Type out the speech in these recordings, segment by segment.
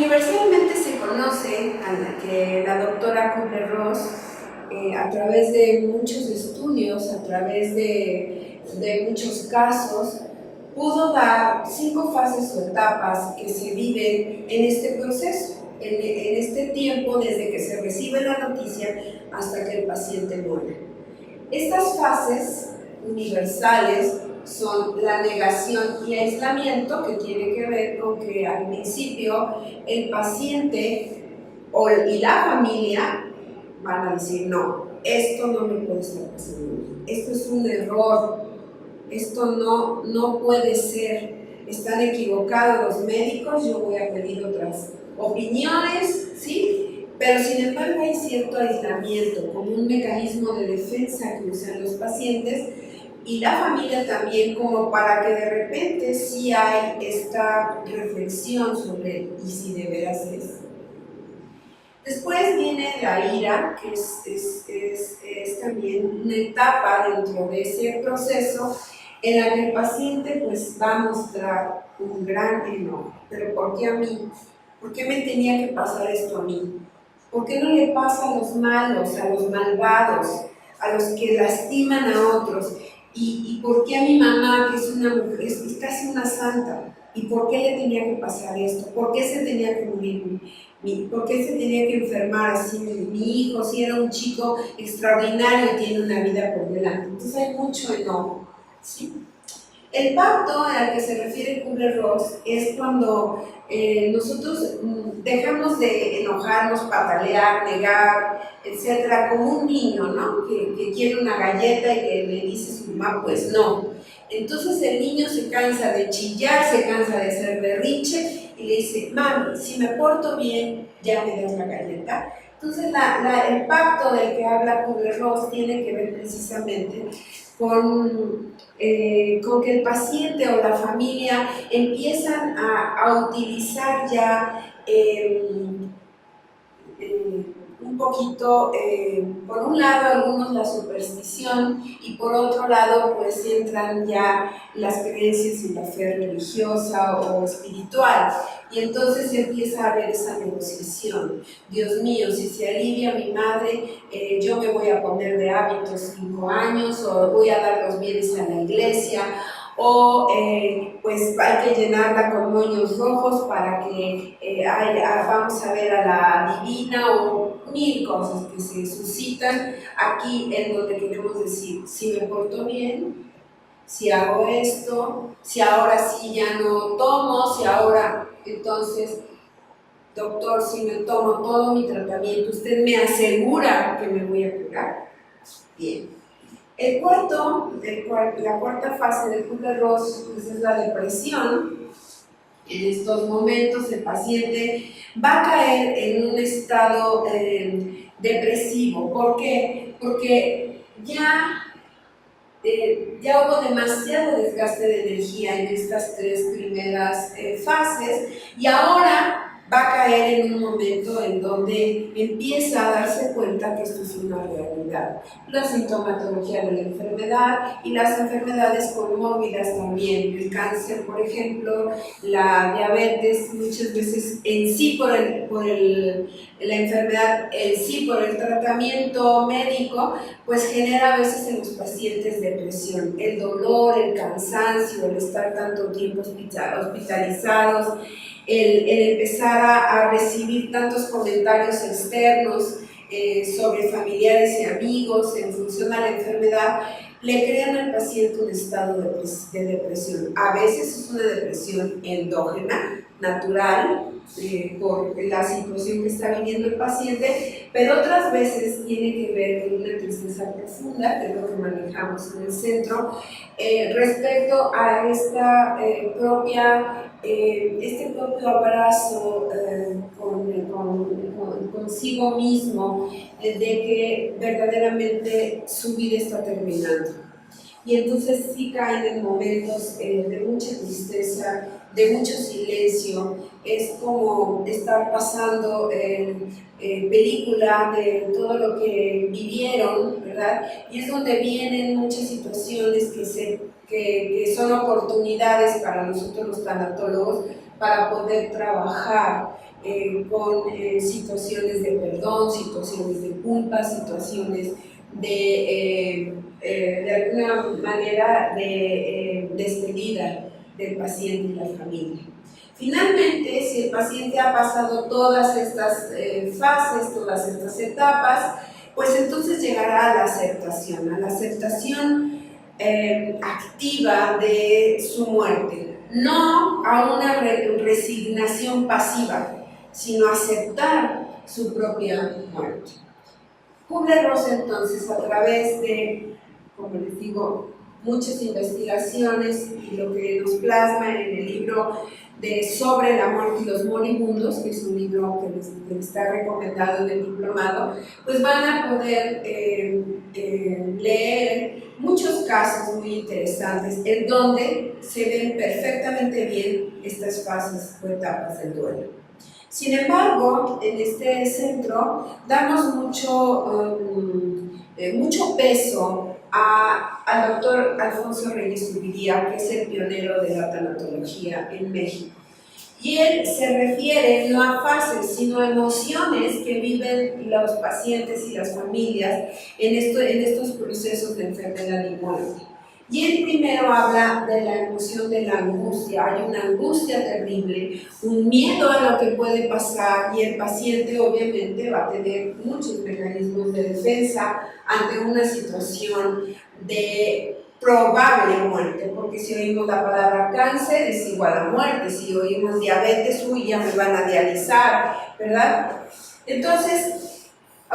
Universalmente se conoce que la doctora Kübler-Ross, a través de muchos estudios, a través de muchos casos, pudo dar 5 fases o etapas que se viven en este proceso, en este tiempo desde que se recibe la noticia hasta que el paciente muere. Estas fases universales son la negación y aislamiento, que tiene que ver con que al principio el paciente y la familia van a decir: no, esto no me puede estar pasando, esto es un error, esto no puede ser, están equivocados los médicos, yo voy a pedir otras opiniones, ¿sí? Pero sin embargo hay cierto aislamiento como un mecanismo de defensa que usan los pacientes y la familia también, como para que de repente sí hay esta reflexión sobre ¿y si de veras es? Después viene la ira, que es también una etapa dentro de ese proceso en la que el paciente pues va a mostrar un gran enojo. ¿Pero por qué a mí? ¿Por qué me tenía que pasar esto a mí? ¿Por qué no le pasa a los malos, a los malvados, a los que lastiman a otros? ¿Y por qué a mi mamá, que es una mujer, es casi una santa? ¿Y por qué le tenía que pasar esto? ¿Por qué se tenía que morir? ¿Por qué se tenía que enfermar así mi hijo? Si era un chico extraordinario y tiene una vida por delante. Entonces hay mucho enojo, ¿sí? El pacto al que se refiere Kübler-Ross es cuando nosotros dejamos de enojarnos, patalear, negar, etcétera, como un niño, ¿no? Que quiere una galleta y que le dice a su mamá, pues no. Entonces el niño se cansa de chillar, se cansa de hacer berrinche y le dice: mami, si me porto bien, ya me das la galleta. Entonces el pacto del que habla Kübler-Ross tiene que ver precisamente con que el paciente o la familia empiezan a utilizar ya un poquito, por un lado algunos la superstición y por otro lado pues entran ya las creencias y la fe religiosa o espiritual, y entonces empieza a haber esa negociación. Dios mío, si se alivia a mi madre, yo me voy a poner de hábitos 5 años, o voy a dar los bienes a la iglesia, o pues hay que llenarla con moños rojos para que vamos a ver a la divina, o 1000 cosas que se suscitan aquí en donde queremos decir: si me porto bien, si hago esto, si ahora sí ya no tomo, si ahora, entonces, doctor, si me tomo todo mi tratamiento, ¿usted me asegura que me voy a curar? Bien. La cuarta fase de Kübler-Ross pues es la depresión. En estos momentos el paciente va a caer en un estado depresivo. ¿Por qué? Porque ya hubo demasiado desgaste de energía en estas 3 primeras fases, y ahora va a caer en un momento en donde empieza a darse cuenta que esto es una realidad. La sintomatología de la enfermedad y las enfermedades comórbidas también, el cáncer, por ejemplo, la diabetes, muchas veces en sí por la enfermedad, en sí por el tratamiento médico, pues genera a veces en los pacientes depresión, el dolor, el cansancio, el estar tanto tiempo hospitalizados, el empezar a recibir tantos comentarios externos sobre familiares y amigos en función a la enfermedad, le crean al paciente un estado de depresión. A veces es una depresión endógena, natural, por la situación que está viviendo el paciente, pero otras veces tiene que ver con una tristeza profunda, que es lo que manejamos en el centro, respecto a esta este propio abrazo consigo mismo, de que verdaderamente su vida está terminando. Y entonces sí caen en momentos de mucha tristeza, de mucho silencio. Es como estar pasando película de todo lo que vivieron, ¿verdad? Y es donde vienen muchas situaciones que son oportunidades para nosotros los tanatólogos para poder trabajar con situaciones de perdón, situaciones de culpa, situaciones de alguna manera de despedida del paciente y la familia. Finalmente, si el paciente ha pasado todas estas fases, todas estas etapas, pues entonces llegará a la aceptación activa de su muerte, no a una resignación pasiva, sino aceptar su propia muerte. Kubler-Ross entonces, a través de, como les digo, muchas investigaciones y lo que nos plasma en el libro de Sobre la muerte y los moribundos, que es un libro que les está recomendado en el diplomado, pues van a poder leer muchos casos muy interesantes en donde se ven perfectamente bien estas fases o etapas del duelo. Sin embargo, en este centro damos mucho peso al doctor Alfonso Reyes Zuviría, que es el pionero de la tanatología en México. Y él se refiere no a fases, sino a emociones que viven los pacientes y las familias en estos procesos de enfermedad y muerte. Y él primero habla de la emoción de la angustia. Hay una angustia terrible, un miedo a lo que puede pasar, y el paciente obviamente va a tener muchos mecanismos de defensa ante una situación de probable muerte, porque si oímos la palabra cáncer es igual a muerte, si oímos diabetes, uy, ya me van a dializar, ¿verdad? Entonces,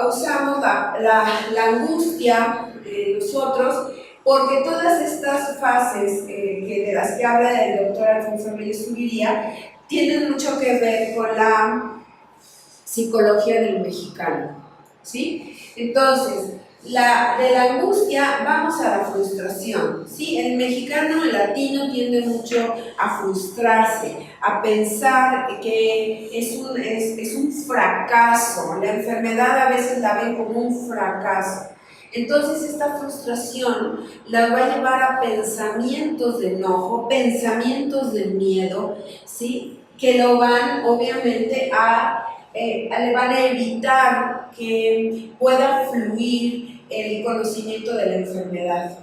usamos la angustia nosotros, porque todas estas fases de las que habla el doctor Alfonso Reyes Zuviría tienen mucho que ver con la psicología del mexicano, ¿sí? Entonces, de la angustia vamos a la frustración, ¿sí? El mexicano, el latino tiende mucho a frustrarse, a pensar que es un fracaso. La enfermedad a veces la ven como un fracaso. Entonces esta frustración la va a llevar a pensamientos de enojo, pensamientos de miedo, ¿sí? Que lo van obviamente le van a evitar que pueda fluir el conocimiento de la enfermedad.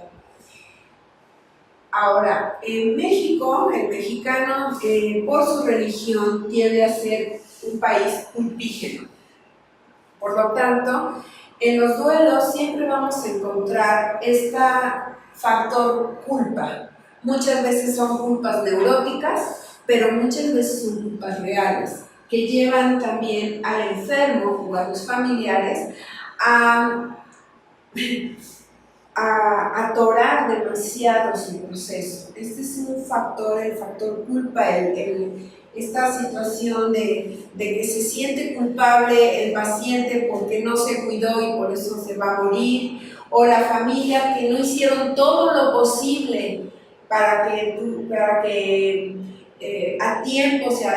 Ahora, en México, el mexicano, por su religión, tiende a ser un país culpígeno. Por lo tanto, en los duelos siempre vamos a encontrar este factor culpa. Muchas veces son culpas neuróticas, pero muchas veces son culpas reales, que llevan también al enfermo o a los familiares a atorar demasiado su proceso. Este es un factor, el factor culpa, esta situación de que se siente culpable el paciente porque no se cuidó y por eso se va a morir, o la familia que no hicieron todo lo posible para que a tiempo se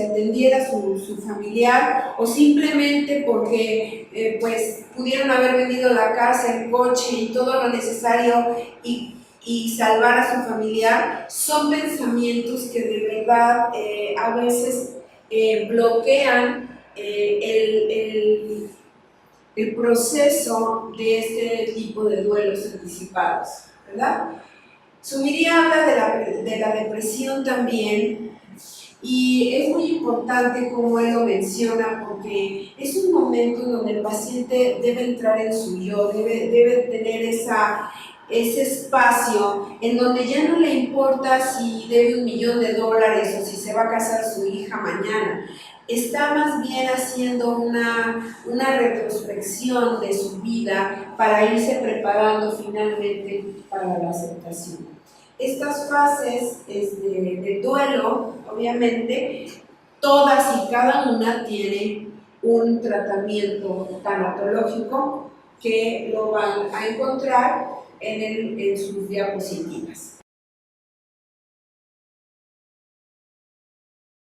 atendiera su familiar, o simplemente porque pues pudieron haber vendido la casa, el coche y todo lo necesario y salvar a su familiar. Son pensamientos que de verdad a veces bloquean el proceso de este tipo de duelos anticipados, ¿verdad? Zuviría habla de la depresión también, y es muy importante como él lo menciona, porque es un momento en donde el paciente debe entrar en su yo, debe tener ese espacio en donde ya no le importa si debe $1.000.000 o si se va a casar su hija mañana. Está más bien haciendo una retrospección de su vida para irse preparando finalmente para la aceptación. Estas fases de duelo, obviamente, todas y cada una tienen un tratamiento tanatológico que lo van a encontrar en sus diapositivas.